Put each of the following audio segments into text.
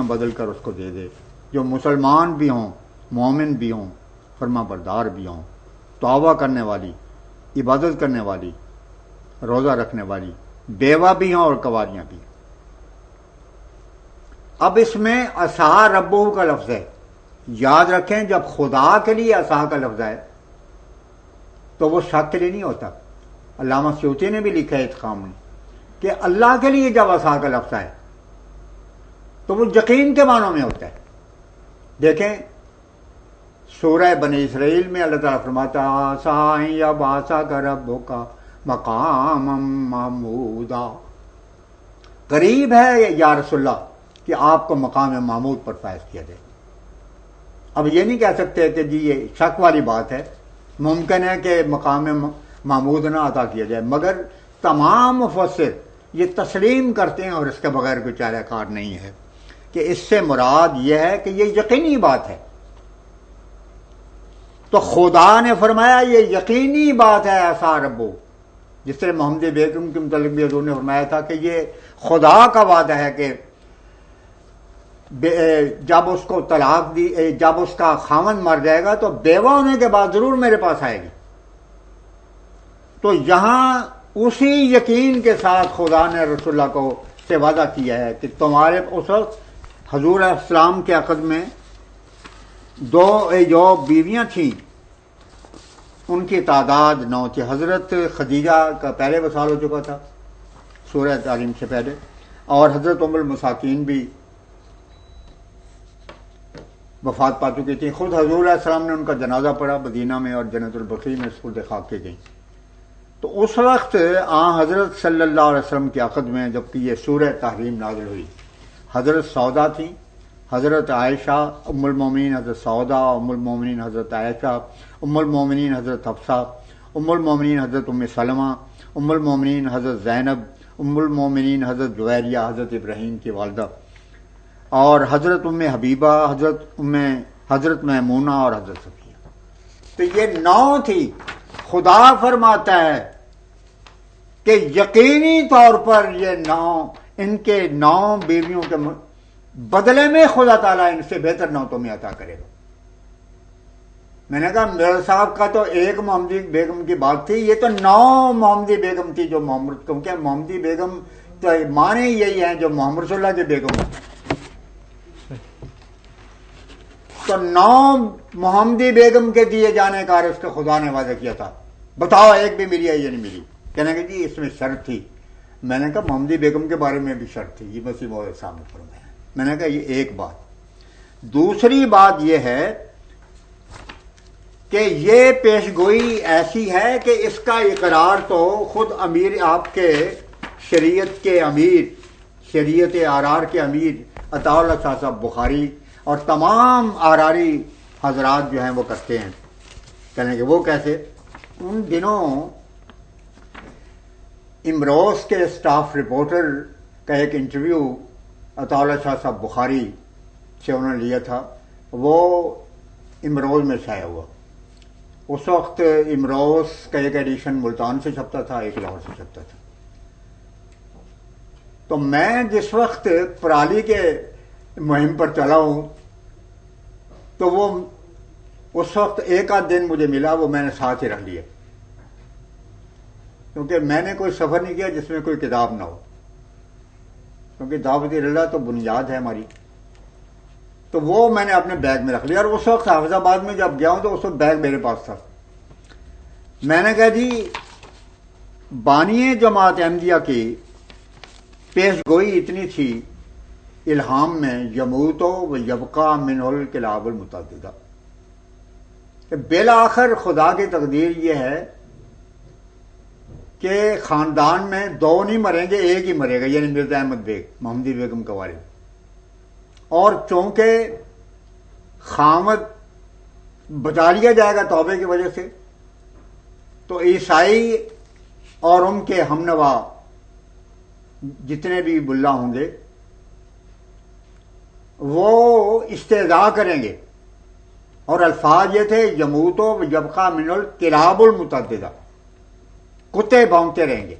بدل کر اس کو دے دے، جو مسلمان بھی ہوں، مومن بھی ہوں، فرما بردار بھی ہوں، توبہ کرنے والی، عبادت کرنے والی، روزہ رکھنے والی، بیوہ بھی ہوں اور کنواریاں بھی ہیں۔ اب اس میں عصا ربہ کا لفظ ہے، یاد رکھیں جب خدا کے لیے عصا کا لفظ ہے تو وہ شک کے لیے نہیں ہوتا۔ علامہ سیوطی نے بھی لکھا ہے اتقان میں کہ اللہ کے لیے جب عصا کا لفظ ہے تو وہ یقین کے معنوں میں ہوتا ہے۔ دیکھیں سورہ بنی اسرائیل میں اللہ تعالیٰ فرماتا عصا یا باسا کا ربوں کا مقام محمودا، قریب ہے یا رسول اللہ کہ آپ کو مقام محمود پر فائز کیا جائے۔ اب یہ نہیں کہہ سکتے کہ جی یہ شک والی بات ہے، ممکن ہے کہ مقام محمود نہ عطا کیا جائے، مگر تمام مفسر یہ تسلیم کرتے ہیں اور اس کے بغیر کوئی چارہ کار نہیں ہے کہ اس سے مراد یہ ہے کہ یہ یقینی بات ہے۔ تو خدا نے فرمایا یہ یقینی بات ہے عصا ربو، جس طرح محمد بیگم کے متعلق بھی حضور نے فرمایا تھا کہ یہ خدا کا وعدہ ہے کہ جب اس کو طلاق دی، جب اس کا خاوند مر جائے گا تو بیوہ ہونے کے بعد ضرور میرے پاس آئے گی۔ تو یہاں اسی یقین کے ساتھ خدا نے رسول اللہ کو سے وعدہ کیا ہے کہ تمہارے اس وقت حضور علیہ السلام کے عقد میں جو بیویاں تھیں ان کی تعداد 9 تھی۔ حضرت خدیجہ کا پہلے وصال ہو چکا تھا سورہ تعلیم سے پہلے، اور حضرت ام المساکین بھی وفات پا چکی تھی۔ خود حضور علیہ السلام نے ان کا جنازہ پڑھا مدینہ میں اور جنت البقیع میں سپرد خاک کے گئیں۔ تو اس وقت حضرت صلی اللہ علیہ وسلم کے عقد میں جبکہ یہ سورہ تحریم نازل ہوئی، حضرت سودا تھیں، حضرت عائشہ ام المومنین حضرت سودا، ام المومنین حضرت عائشہ، ام المومنین حضرت حفصہ، ام المومنین حضرت ام سلمہ، ام المومنین حضرت زینب، ام المومنین حضرت جویریہ حضرت ابراہیم کی والدہ، اور حضرت ام حبیبہ، حضرت میمونہ اور حضرت صفیہ۔ تو یہ 9 تھی۔ خدا فرماتا ہے کہ یقینی طور پر یہ 9 ان کے 9 بیویوں کے بدلے میں خدا تعالیٰ ان سے بہتر 9 تمہیں عطا کرے گا۔ میں نے کہا میرے صاحب کا تو ایک محمدی بیگم کی بات تھی، یہ تو 9 محمدی بیگم تھی جو محمد، کیونکہ محمدی بیگم تو معنی یہی ہیں جو محمد صلی اللہ کی بیگم ہے۔ تو 9 محمدی بیگم کے دیے جانے کا رزق خدا نے وعدہ کیا تھا، بتاؤ ایک بھی ملی ہے یہ نہیں ملی؟ کہنے کہ جی اس میں شرط تھی۔ میں نے کہا محمدی بیگم کے بارے میں بھی شرط تھی، یہ مسیح موعود سامنے فرمایا۔ میں نے کہا یہ ایک بات۔ دوسری بات یہ ہے کہ یہ پیش گوئی ایسی ہے کہ اس کا اقرار تو خود امیر آپ کے شریعت کے امیر، شریعت آرار کے امیر عطا اللہ شاہ صاحب بخاری اور تمام آراری حضرات جو ہیں وہ کرتے ہیں۔ کہنے کہ وہ کیسے؟ ان دنوں امروز کے اسٹاف رپورٹر کا ایک انٹرویو عطا اللہ شاہ صاحب بخاری سے انہوں نے لیا تھا، وہ امروز میں شائع ہوا۔ اس وقت امروز کا ایک ایڈیشن ملتان سے چھپتا تھا، ایک لاہور سے چھپتا تھا۔ تو میں جس وقت پرالی کے مہم پر چلا ہوں تو وہ اس وقت ایک آدھ دن مجھے ملا، وہ میں نے ساتھ ہی رکھ لیا، کیونکہ میں نے کوئی سفر نہیں کیا جس میں کوئی کتاب نہ ہو، کیونکہ دعوت اللہ تو بنیاد ہے ہماری۔ تو وہ میں نے اپنے بیگ میں رکھ لیا، اور اس وقت حافظ آباد میں جب گیا ہوں تو اس وقت بیگ میرے پاس تھا۔ میں نے کہا جی بانی جماعت احمدیہ کی پیش گوئی اتنی تھی الہام میں، یموت و یبقا منہ الکلاب المتعددہ، کہ بالآخر خدا کی تقدیر یہ ہے کہ خاندان میں 2 نہیں مریں گے، ایک ہی مرے گا، یعنی مرزا احمد بیگ محمدی بیگم کا والد۔ اور چونکہ خامد بچا لیا جائے گا توبے کی وجہ سے، تو عیسائی اور ان کے ہمنوا جتنے بھی ملا ہوں گے وہ استہزاء کریں گے، اور الفاظ یہ تھے یموت و یبقا من الکلاب المتعددہ، کتے بھونکتے رہیں گے۔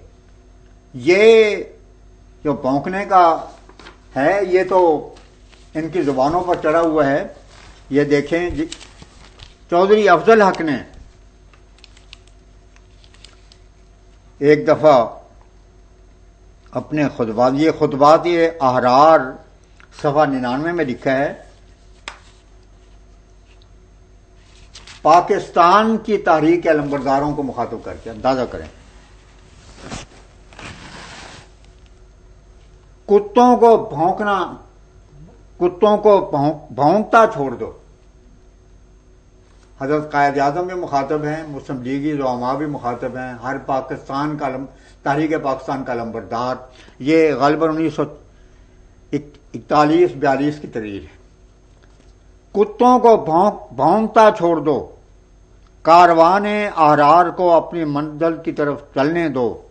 یہ جو بھونکنے کا ہے یہ تو ان کی زبانوں پر چڑھا ہوا ہے. یہ دیکھیں چودھری افضل حق نے ایک دفعہ اپنے خطبات احرار صفحہ 99 میں لکھا ہے، پاکستان کی تحریک علمبرداروں کو مخاطب کر کے اندازہ کریں، کتوں کو بھونکتا چھوڑ دو. حضرت قائد اعظم بھی مخاطب ہیں، مسلم لیگی زعماء بھی مخاطب ہیں، ہر پاکستان کا تحریک پاکستان کا علمبردار. یہ غالباً 1941-42 کی تحریر ہے. کتوں کو بھونکتا چھوڑ دو، کاروان احرار کو اپنی منزل کی طرف چلنے دو.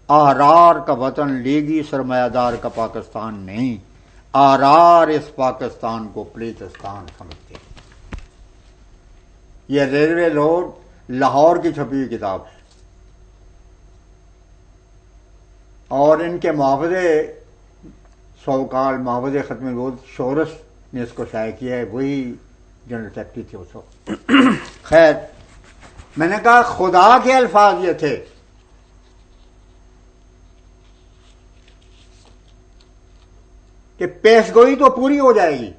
احرار کا وطن لیگی سرمایہ دار کا پاکستان نہیں، احرار اس پاکستان کو پلیتستان سمجھتے ہیں. یہ ریلوے روڈ لاہور کی چھپی ہوئی کتاب ہے، اور ان کے محافظے سوکال محافظ ختم گود شورش نے اس کو شائع کیا ہے، وہی جنرل سیکرٹری تھے اس وقت. خیر، میں نے کہا خدا کے الفاظ یہ تھے کہ پیشگوئی تو پوری ہو جائے گی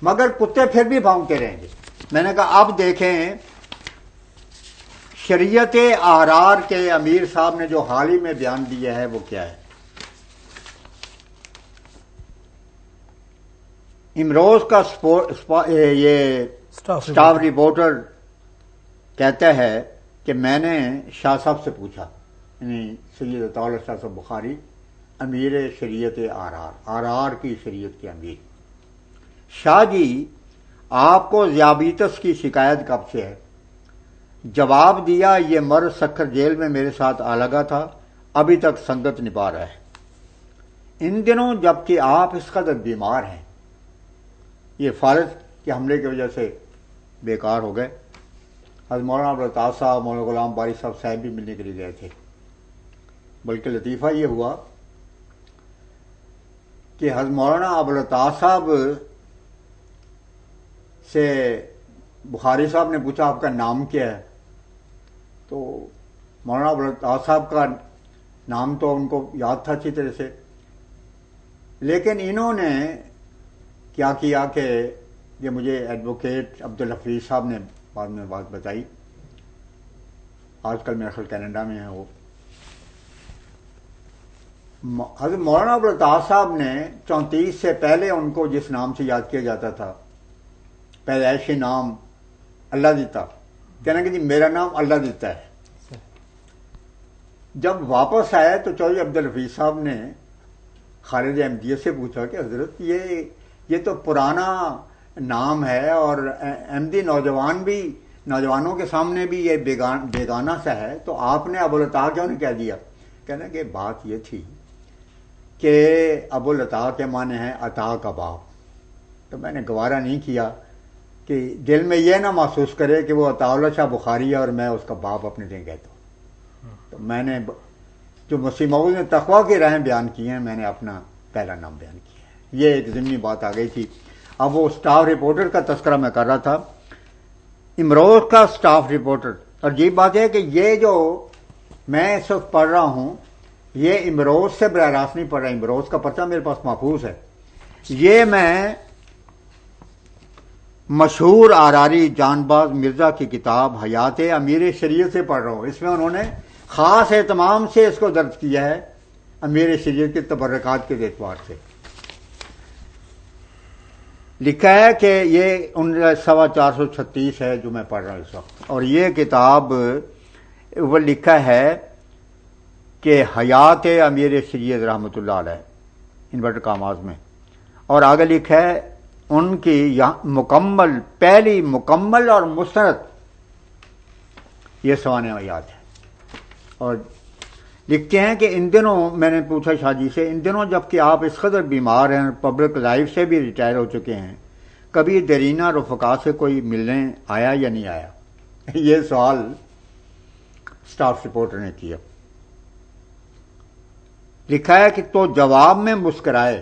مگر کتے پھر بھی بھونکتے رہیں گے. میں نے کہا اب دیکھیں شریعت احرار کے امیر صاحب نے جو حال ہی میں بیان دیا ہے وہ کیا ہے. امروز کا یہ سٹاف رپورٹر کہتا ہے کہ میں نے شاہ صاحب سے پوچھا، یعنی سید عطا اللہ شاہ صاحب بخاری امیر شریعت احرار کی شریعت کے امیر، شاہ جی آپ کو ذیابیطس کی شکایت کب سے ہے؟ جواب دیا، یہ مرض سکھر جیل میں میرے ساتھ آ لگا تھا، ابھی تک سنگت نبھا رہا ہے. ان دنوں جبکہ آپ اس قدر بیمار ہیں، یہ فالج کے حملے کی وجہ سے بیکار ہو گئے. حضرت مولانا عبدالعطاف صاحب، مولانا غلام باری صاحب بھی ملنے کے لیے گئے تھے. بلکہ لطیفہ یہ ہوا کہ حضرت مولانا عبدالعطاف صاحب سے بخاری صاحب نے پوچھا آپ کا نام کیا ہے؟ تو مولانا عبدالعطاف صاحب کا نام تو ان کو یاد تھا اچھی طرح سے، لیکن انہوں نے کیا کیا کہ یہ مجھے ایڈوکیٹ عبدالحفیظ صاحب نے بعد میں بات بتائی، آج کل میرے خیال کینیڈا میں ہیں وہ. حضرت مولانا عبدالعطاف صاحب نے 34 سے پہلے ان کو جس نام سے یاد کیا جاتا تھا، پیدائشی نام اللہ دیتا، کہنا کہ جی میرا نام اللہ دیتا ہے. جب واپس آئے تو چودھری عبدالحفیظ صاحب نے خالد احمدیہ سے پوچھا کہ حضرت یہ تو پرانا نام ہے اور احمدی نوجوانوں کے سامنے بھی یہ بیگانہ سا ہے، تو آپ نے ابوالعطا کیوں نہیں کہہ دیا؟ کہنا کہ بات یہ تھی کہ ابوالعطا کے معنی ہے عطا کا باپ، تو میں نے گوارا نہیں کیا کہ دل میں یہ نہ محسوس کرے کہ وہ عطا اللہ شاہ بخاری ہے اور میں اس کا باپ اپنے دیں کہتا ہوں. تو میں نے جو مسیح موعود نے تقویٰ کی راہیں بیان کی ہیں، میں نے اپنا پہلا نام بیان کیا ہے. یہ ایک ضمنی بات آ گئی تھی. اب وہ سٹاف رپورٹر کا تذکرہ میں کر رہا تھا، امروز کا سٹاف رپورٹر. اور یہ بات ہے کہ یہ جو میں اس وقت پڑھ رہا ہوں یہ امروز سے براہ راست نہیں پڑھ رہا، امروز کا پرچہ میرے پاس محفوظ ہے. یہ میں مشہور آراری جان باز مرزا کی کتاب حیات امیر شریعت سے پڑھ رہا ہوں. اس میں انہوں نے خاص اہتمام سے اس کو درج کیا ہے امیر شریعت کے تبرکات کے اعتبار سے. لکھا ہے کہ یہ 436 ہے جو میں پڑھ رہا ہوں اس وقت، اور یہ کتاب وہ لکھا ہے کہ حیات امیر شریعت رحمۃ اللہ علیہ انورٹر کاماز میں، اور آگے لکھا ہے ان کی پہلی مکمل اور مستند یہ سوانح حیات ہے. اور لکھتے ہیں کہ ان دنوں میں نے پوچھا شاہ جی سے، ان دنوں جب کہ آپ اس قدر بیمار ہیں، پبلک لائف سے بھی ریٹائر ہو چکے ہیں، کبھی دیرینہ رفقا سے کوئی ملنے آیا یا نہیں آیا؟ یہ سوال سٹاف رپورٹر نے کیا. لکھا ہے کہ تو جواب میں مسکرائے،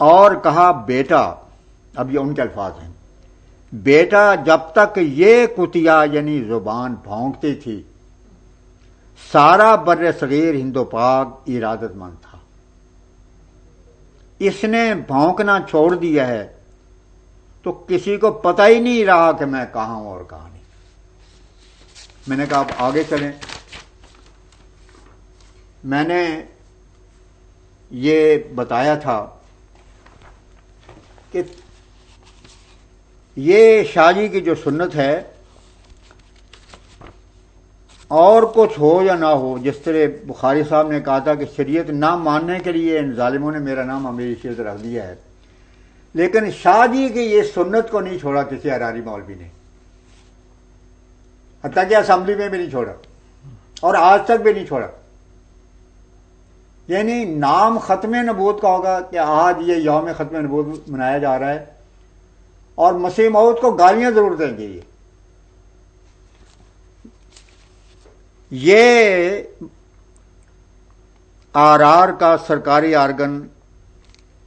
اور کہا بیٹا، اب یہ ان کے الفاظ ہیں، بیٹا جب تک یہ کتیا یعنی زبان بھونکتی تھی سارا بر صغیر ہند و پاک ارادت مند تھا، اس نے بھونکنا چھوڑ دیا ہے تو کسی کو پتہ ہی نہیں رہا کہ میں کہاں ہوں اور کہاں نہیں۔ میں نے کہا آپ آگے چلیں۔ میں نے یہ بتایا تھا کہ یہ شاہ جی کی جو سنت ہے، اور کچھ ہو یا نہ ہو، جس طرح بخاری صاحب نے کہا تھا کہ شریعت نہ ماننے کے لیے ان ظالموں نے میرا نام امیر شریعت رکھ دیا ہے، لیکن شاہ جی کی یہ سنت کو نہیں چھوڑا کسی حراری مولوی نے، حتیٰ کہ اسمبلی میں بھی نہیں چھوڑا اور آج تک بھی نہیں چھوڑا۔ یعنی نام ختم نبوت کا ہوگا کہ آج یہ یوم ختم نبوت منایا جا رہا ہے، اور مسیح موعود کو گالیاں ضرور دیں گے۔ یہ آر کا سرکاری آرگن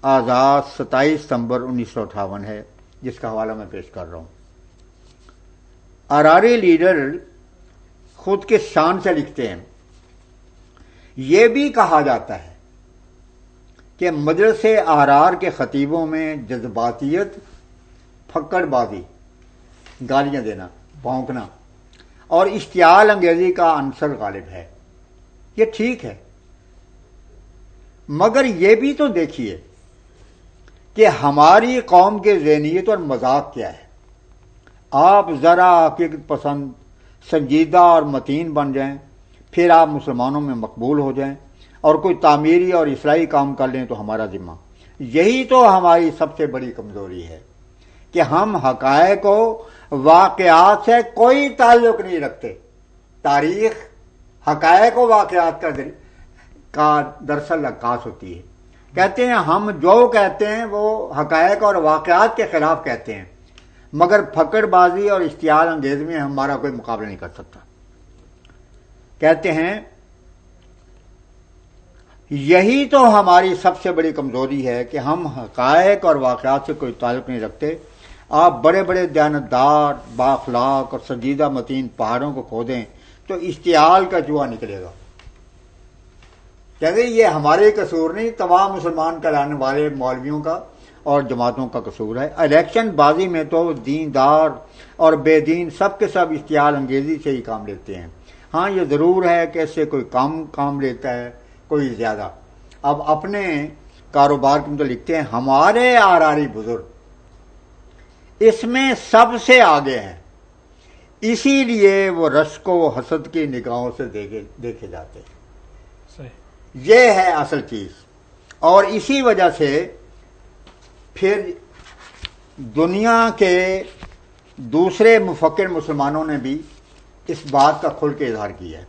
آزاد 27 ستمبر 1958 ہے، جس کا حوالہ میں پیش کر رہا ہوں۔ آراری لیڈر خود کے شان سے لکھتے ہیں، یہ بھی کہا جاتا ہے کہ مجلس آرار کے خطیبوں میں جذباتیت، پھکڑ بازی، گالیاں دینا، بھونکنا اور اشتعال انگیزی کا عنصر غالب ہے۔ یہ ٹھیک ہے، مگر یہ بھی تو دیکھیے کہ ہماری قوم کے ذہنیت اور مذاق کیا ہے۔ آپ ذرا حقیقت پسند، سنجیدہ اور متین بن جائیں، پھر آپ مسلمانوں میں مقبول ہو جائیں اور کوئی تعمیری اور اصلاحی کام کر لیں تو ہمارا ذمہ۔ یہی تو ہماری سب سے بڑی کمزوری ہے کہ ہم حقائق و واقعات سے کوئی تعلق نہیں رکھتے۔ تاریخ حقائق و واقعات کا دراصل عکاس ہوتی ہے۔ کہتے ہیں ہم جو کہتے ہیں وہ حقائق اور واقعات کے خلاف کہتے ہیں، مگر پھکڑ بازی اور اشتعال انگیز میں ہمارا کوئی مقابلہ نہیں کر سکتا۔ کہتے ہیں یہی تو ہماری سب سے بڑی کمزوری ہے کہ ہم حقائق اور واقعات سے کوئی تعلق نہیں رکھتے۔ آپ بڑے بڑے دیانتدار، بااخلاق اور سنجیدہ متین پہاڑوں کو کھودیں تو اشتعال کا جوا نکلے گا۔ کہتے ہیں یہ ہمارے قصور نہیں، تمام مسلمان کہلانے والے مولویوں کا اور جماعتوں کا قصور ہے۔ الیکشن بازی میں تو دیندار اور بے دین سب کے سب اشتعال انگیزی سے ہی کام لیتے ہیں۔ ہاں یہ ضرور ہے کہ اس سے کوئی کم کام لیتا ہے، کوئی زیادہ۔ اب اپنے کاروبار کے متعلق لکھتے ہیں ہمارے آراری بزرگ اس میں سب سے آگے ہیں، اسی لیے وہ رشک و حسد کی نگاہوں سے دیکھے جاتے ہیں۔ یہ ہے اصل چیز، اور اسی وجہ سے پھر دنیا کے دوسرے مفکر مسلمانوں نے بھی اس بات کا کھل کے اظہار کیا ہے۔